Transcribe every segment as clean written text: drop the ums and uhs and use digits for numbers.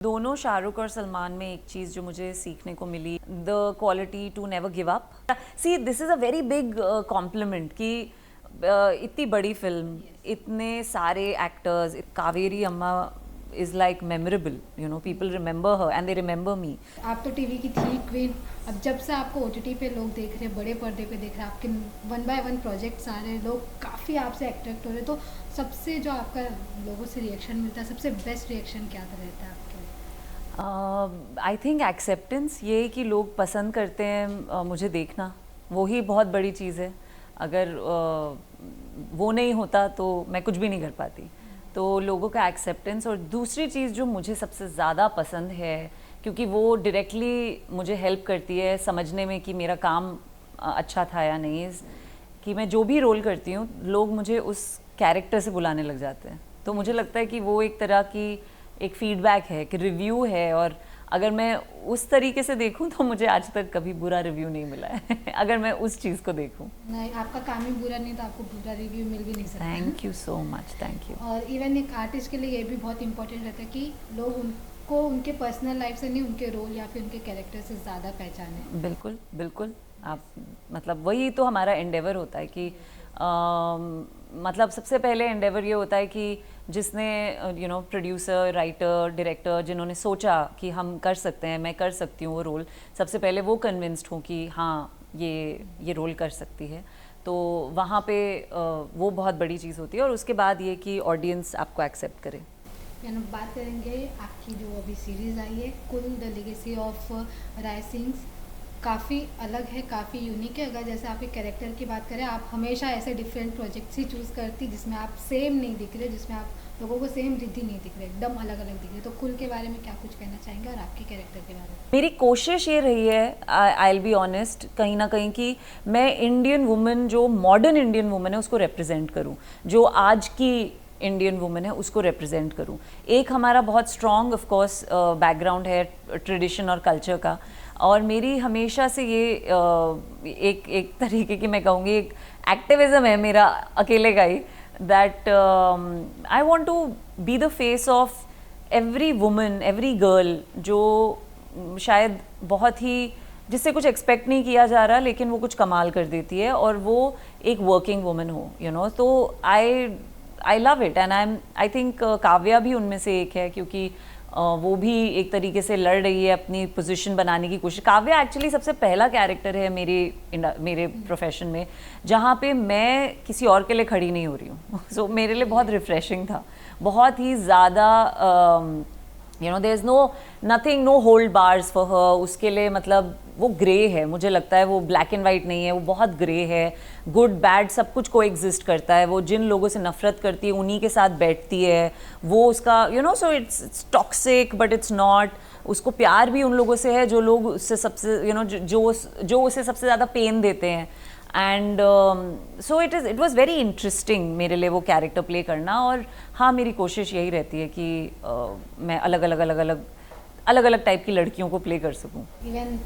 दोनों शाहरुख और सलमान में एक चीज़ जो मुझे सीखने को मिली, the quality to never give up. See this is a very big compliment कि इतनी बड़ी फिल्म, इतने सारे actors, Kaveri Amma is like memorable, you know, people remember her and they remember me. आप तो टीवी की थी क्वीन, अब जब से आपको ओटीटी पे लोग देख रहे हैं, बड़े पर्दे पे देख रहे हैं, आपके 1 बाय 1 प्रोजेक्ट्स आ रहे हैं, लोग काफ़ी आपसे अट्रैक्ट हो रहे हैं, तो सबसे जो आपका लोगों से रिएक्शन मिलता है, सबसे बेस्ट रिएक्शन क्या रहता है आपके लिए? आई थिंक एक्सेप्टेंस, ये कि लोग पसंद करते हैं मुझे देखना, वो ही बहुत बड़ी चीज़ है। अगर वो नहीं होता तो मैं कुछ भी नहीं कर पाती। तो लोगों का एक्सेप्टेंस, और दूसरी चीज़ जो मुझे सबसे ज़्यादा पसंद है, क्योंकि वो डायरेक्टली मुझे हेल्प करती है समझने में कि मेरा काम अच्छा था या नहीं, कि मैं जो भी रोल करती हूँ लोग मुझे उस कैरेक्टर से बुलाने लग जाते हैं। तो मुझे लगता है कि वो एक तरह की एक फीडबैक है, कि रिव्यू है, और अगर मैं उस तरीके से देखूं तो मुझे आज तक कभी बुरा रिव्यू नहीं मिला है अगर मैं उस चीज़ को देखूं। नहीं, आपका काम ही बुरा नहीं तो आपको बुरा रिव्यू मिल भी नहीं सकता। Thank you so much, thank you. और इवन एक आर्टिस्ट के लिए ये भी बहुत इंपॉर्टेंट रहता है कि लोग उनको उनके पर्सनल लाइफ से नहीं, उनके रोल या फिर उनके कैरेक्टर से ज़्यादा पहचाने। बिल्कुल बिल्कुल, आप मतलब वही तो हमारा एंडेवर होता है कि मतलब सबसे पहले एंडेवर ये होता है कि जिसने you know producer, writer, director, जिन्होंने सोचा कि हम कर सकते हैं, मैं कर सकती हूँ वो रोल, सबसे पहले वो कन्विंस्ड हूँ कि हाँ ये रोल कर सकती है। तो वहाँ पे वो बहुत बड़ी चीज़ होती है, और उसके बाद ये कि ऑडियंस आपको एक्सेप्ट करे। यानी बात करेंगे आपकी जो अभी सीरीज़ आई है कुल the legacy of Rai Singh, काफ़ी अलग है, काफ़ी यूनिक है। अगर जैसे आपके कैरेक्टर की बात करें, आप हमेशा ऐसे डिफरेंट प्रोजेक्ट्स ही चूज़ करती जिसमें आप सेम नहीं दिख रहे, जिसमें आप लोगों को सेम रिद्धि नहीं दिख रहे, एकदम अलग अलग दिख रहे। तो कुल के बारे में क्या कुछ कहना चाहेंगे और आपके कैरेक्टर के बारे में? मेरी कोशिश ये रही है, आई विल बी ऑनेस्ट, कहीं ना कहीं कि मैं इंडियन वुमेन, जो मॉडर्न इंडियन वुमेन है उसको रिप्रेजेंट करूं, जो आज की इंडियन वुमेन है उसको रिप्रेजेंट करूं। एक हमारा बहुत स्ट्रॉन्ग ऑफ कोर्स बैकग्राउंड है ट्रेडिशन और कल्चर का, और मेरी हमेशा से ये एक तरीके की, मैं कहूँगी एक एक्टिविज्म है मेरा अकेले का ही, that I want to be the face of every woman, every girl, जो शायद बहुत ही, जिससे कुछ एक्सपेक्ट नहीं किया जा रहा लेकिन वो कुछ कमाल कर देती है, और वो एक वर्किंग वुमन हो, यू नो। तो I love it, and I think Kavya भी उनमें से एक है, क्योंकि वो भी एक तरीके से लड़ रही है अपनी पोजीशन बनाने की कोशिश। काव्या एक्चुअली सबसे पहला कैरेक्टर है मेरे प्रोफेशन में जहाँ पे मैं किसी और के लिए खड़ी नहीं हो रही हूँ सो मेरे लिए बहुत रिफ्रेशिंग था, बहुत ही ज़्यादा, you know, there is nothing, no hold bars for her. उसके लिए मतलब वो ग्रे है, मुझे लगता है वो ब्लैक एंड वाइट नहीं है, वो बहुत ग्रे है। गुड बैड सब कुछ को एग्जिस्ट करता है। वो जिन लोगों से नफरत करती है उन्हीं के साथ बैठती है, वो उसका, you know, so it's toxic but it's not. उसको प्यार भी उन लोगों से है जो लोग उससे सबसे, यू नो, जो उसे सबसे ज़्यादा पेन देते हैं। And so it was very interesting मेरे लिए वो कैरेक्टर प्ले करना। और हाँ, मेरी कोशिश यही रहती है कि मैं अलग अलग टाइप की लड़कियों को प्ले कर सकूं। इवन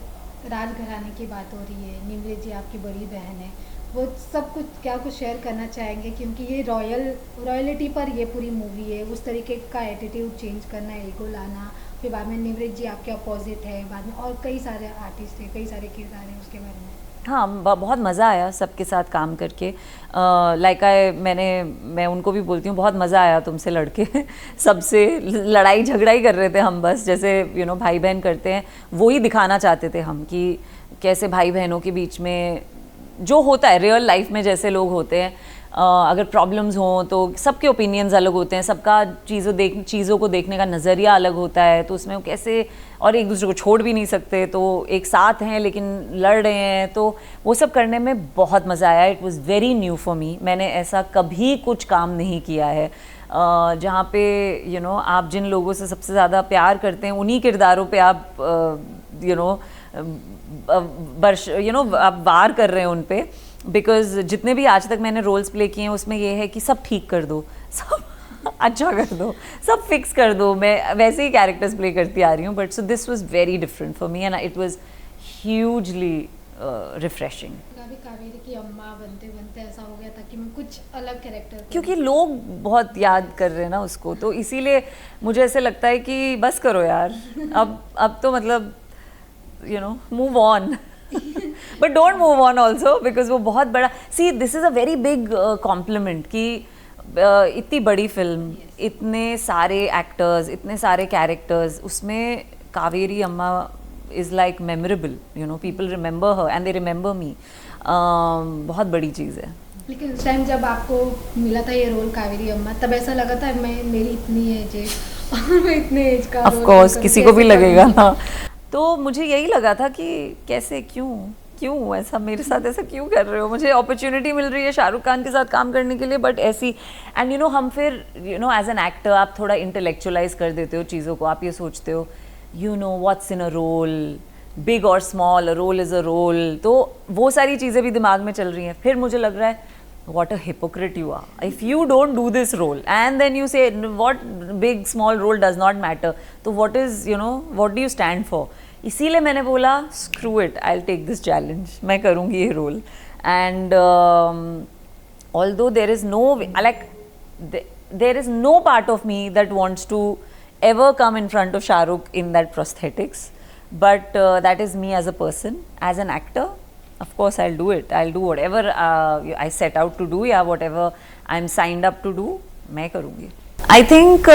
राजघराने की बात हो रही है, निमृत जी आपकी बड़ी बहन है, वो सब कुछ क्या कुछ शेयर करना चाहेंगे? क्योंकि ये रॉयलिटी पर ये पूरी मूवी है, उस तरीके का एटीट्यूड चेंज करना, ईगो लाना, फिर बाद में निमृत जी आपके अपोजिट है, बाद में और कई सारे आर्टिस्ट हैं, कई सारे किरदार हैं, उसके बारे में? हाँ, बहुत मज़ा आया सबके साथ काम करके। मैं उनको भी बोलती हूँ, बहुत मज़ा आया तुमसे लड़के सबसे लड़ाई झगड़ा ही कर रहे थे हम, बस जैसे यू नो भाई बहन करते हैं, वो ही दिखाना चाहते थे हम कि कैसे भाई बहनों के बीच में जो होता है रियल लाइफ में, जैसे लोग होते हैं, अगर प्रॉब्लम्स हों तो सबके ओपिनियंस अलग होते हैं, सबका चीज़ों को देखने का नज़रिया अलग होता है, तो उसमें वो कैसे, और एक दूसरे को छोड़ भी नहीं सकते, तो एक साथ हैं लेकिन लड़ रहे हैं, तो वो सब करने में बहुत मज़ा आया। It was very new for me. मैंने ऐसा कभी कुछ काम नहीं किया है जहाँ पे यू नो आप जिन लोगों से सबसे ज़्यादा प्यार करते हैं उन्हीं किरदारों पे आप यू नो आप वार कर रहे हैं उन पे। बिकॉज जितने भी आज तक मैंने रोल्स प्ले किए हैं उसमें ये है कि सब ठीक कर दो, सब अच्छा कर दो, सब फिक्स कर दो। मैं वैसे ही कैरेक्टर्स प्ले करती आ रही हूँ, but so this was very different for me and it was hugely refreshing. कभी कावेरी की अम्मा बनते बनते ऐसा हो गया था कि मैं कुछ अलग कैरेक्टर क्योंकि लोग बहुत याद कर रहे हैं ना उसको, तो इसीलिए मुझे ऐसे लगता है कि बस करो यार, अब तो मतलब you know move on, but don't move on also, because वो बहुत बड़ा, सी this is a very big compliment कि इतनी बड़ी फिल्म, इतने सारे एक्टर्स, इतने सारे कैरेक्टर्स, उसमें Kaveri Amma is like memorable, you know, people remember her and they remember मी। बहुत बड़ी चीज़ है। लेकिन उस टाइम जब आपको मिला था ये रोल कावेरी अम्मा, तब ऐसा लगा था मैं मेरी इतनी एज है और मैं इतने एज का ऑफ कोर्स किसी को भी लगेगा ना, तो मुझे यही लगा था कि कैसे, क्यों ऐसा मेरे साथ ऐसा क्यों कर रहे हो, मुझे अपॉर्चुनिटी मिल रही है शाहरुख खान के साथ काम करने के लिए, बट ऐसी, एंड यू नो हम फिर you know as an actor आप थोड़ा इंटेलेक्चुअलाइज कर देते हो चीज़ों को, आप ये सोचते हो you know what's in a role, big और small, a role is a role, तो वो सारी चीज़ें भी दिमाग में चल रही हैं। फिर मुझे लग रहा है what a hypocrite you are if you don't do this role and then you say what big small role does not matter, so what is, you know, what do you stand for? इसीलिए मैंने बोला screw it, I'll take this challenge, मैं करूँगी ये role, and although there is no like there is no part of me that wants to ever come in front of Shah Rukh in that prosthetics, but that is me as a person, as an actor. Of course I'll do it, I'll do whatever I set out to do, या whatever I'm signed up to do, मैं करूँगी। I think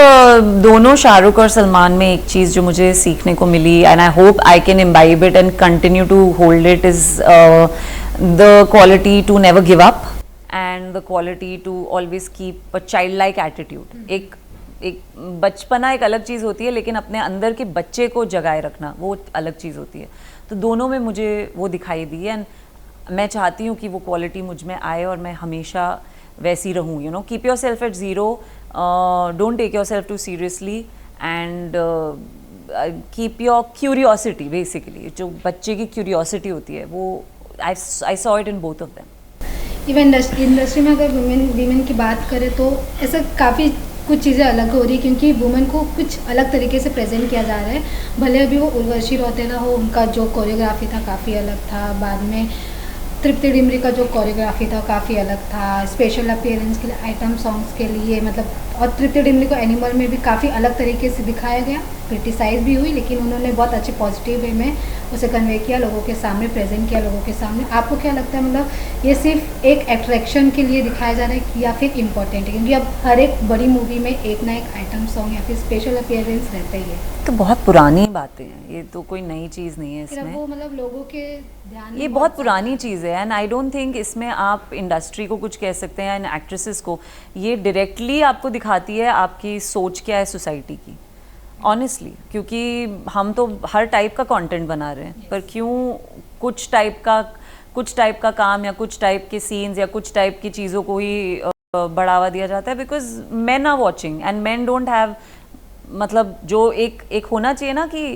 दोनों शाहरुख और सलमान में एक चीज़ जो मुझे सीखने को मिली, and I hope I can imbibe it and continue to hold it, is the quality to never give up and the quality to always keep a childlike attitude. एक बचपना एक अलग चीज़ होती है, लेकिन अपने अंदर के बच्चे को जगाए रखना वो अलग चीज़ होती है, तो दोनों में मुझे वो दिखाई दी, एंड मैं चाहती हूँ कि वो क्वालिटी मुझ में आए और मैं हमेशा वैसी रहूँ, you know, keep yourself at zero, don't take yourself too seriously, and keep your curiosity, basically जो बच्चे की क्यूरियोसिटी होती है वो I saw it in both of them. Even industry में अगर वीमेन की बात करें तो ऐसा काफ़ी कुछ चीज़ें अलग हो रही है, क्योंकि वुमेन को कुछ अलग तरीके से प्रेजेंट किया जा रहा है। भले अभी वो उर्वशी रौतेला हो, उनका जो कोरियोग्राफी था काफ़ी अलग था, बाद में तृप्ति डिमरी का जो कोरियोग्राफी था काफ़ी अलग था, स्पेशल अपीयरेंस के लिए, आइटम सॉन्ग्स के लिए, मतलब, और तृप्ति डिमरी को एनिमल में भी काफ़ी अलग तरीके से दिखाया गया, क्रिटिसाइज भी हुई, लेकिन उन्होंने बहुत अच्छे पॉजिटिव वे में उसे कन्वे किया, लोगों के सामने प्रेजेंट किया, लोगों के सामने। आपको क्या लगता है, मतलब ये सिर्फ एक अट्रैक्शन के लिए दिखाया जा रहा है या फिर इम्पोर्टेंट है, क्योंकि अब हर एक बड़ी मूवी में एक ना एक आइटम सॉन्ग या फिर स्पेशल अपीयरेंस रहता ही है। तो बहुत पुरानी बातें हैं, ये तो कोई नई चीज़ नहीं है इसमें, वो मतलब लोगों के ध्यान ये बहुत पुरानी चीज़ है, एंड आई डोंट थिंक इसमें आप इंडस्ट्री को कुछ कह सकते हैं, एंड एक्ट्रेसेस को, ये डायरेक्टली आपको दिखाती है आपकी सोच क्या है सोसाइटी की, ऑनेस्टली, क्योंकि हम तो हर टाइप का कंटेंट बना रहे हैं, पर क्यों कुछ टाइप का काम या कुछ टाइप के सीन्स या कुछ टाइप की चीज़ों को ही बढ़ावा दिया जाता है, because men are watching and men don't have, मतलब जो एक होना चाहिए ना कि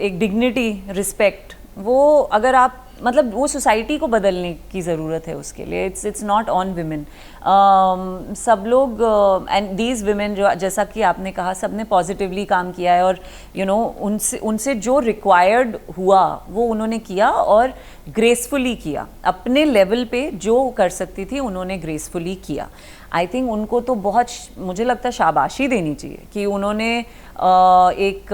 एक डिग्निटी, रिस्पेक्ट, वो अगर आप, मतलब वो सोसाइटी को बदलने की ज़रूरत है उसके लिए, इट्स नॉट ऑन विमेन, सब लोग, एंड दीज विमेन जो, जैसा कि आपने कहा, सब ने पॉजिटिवली काम किया है, और यू नो उनसे जो रिक्वायर्ड हुआ वो उन्होंने किया, और ग्रेसफुली किया, अपने लेवल पे जो कर सकती थी उन्होंने ग्रेसफुली किया। आई थिंक उनको तो बहुत, मुझे लगता है शाबाशी देनी चाहिए कि उन्होंने एक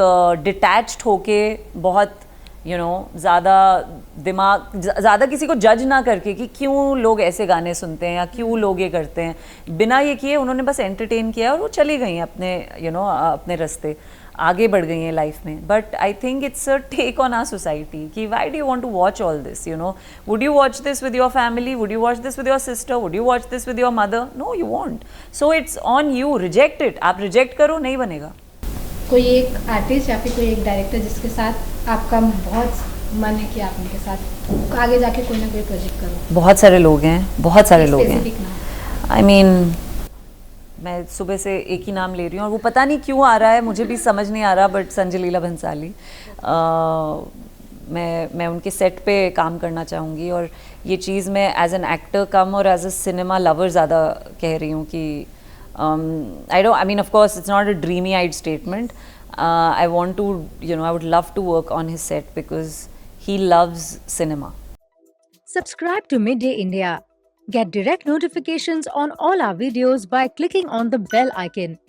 डिटैच्ड होके, बहुत यू नो ज़्यादा किसी को जज ना करके कि क्यों लोग ऐसे गाने सुनते हैं या क्यों लोग ये करते हैं, बिना ये किए उन्होंने बस एंटरटेन किया और वो चली गई हैं अपने अपने रास्ते, आगे बढ़ गई हैं लाइफ में। But I think it's a take on our society कि why do you want to watch all this, would you watch this with your family, would you watch this with your sister, would you watch this with your mother? No, you won't, so it's on you, reject it, आप reject करो, नहीं बनेगा। कोई एक artist या फिर कोई एक डायरेक्टर जिसके साथ आपका बहुत मन है कि आप उनके साथ आगे जाके कोई ना कोई प्रोजेक्ट करो? बहुत सारे लोग हैं, बहुत सारे लोग हैं। आई मीन मैं सुबह से एक ही नाम ले रही हूँ और वो पता नहीं क्यों आ रहा है, मुझे भी समझ नहीं आ रहा, बट संजय लीला भंसाली, मैं उनके सेट पे काम करना चाहूँगी, और ये चीज़ मैं एज एन एक्टर कम और एज अ सिनेमा लवर ज़्यादा कह रही हूँ कि I mean, of course, it's not a dreamy-eyed statement. I want to, I would love to work on his set because He loves cinema. Subscribe to Midday India. Get direct notifications on all our videos by clicking on the bell icon.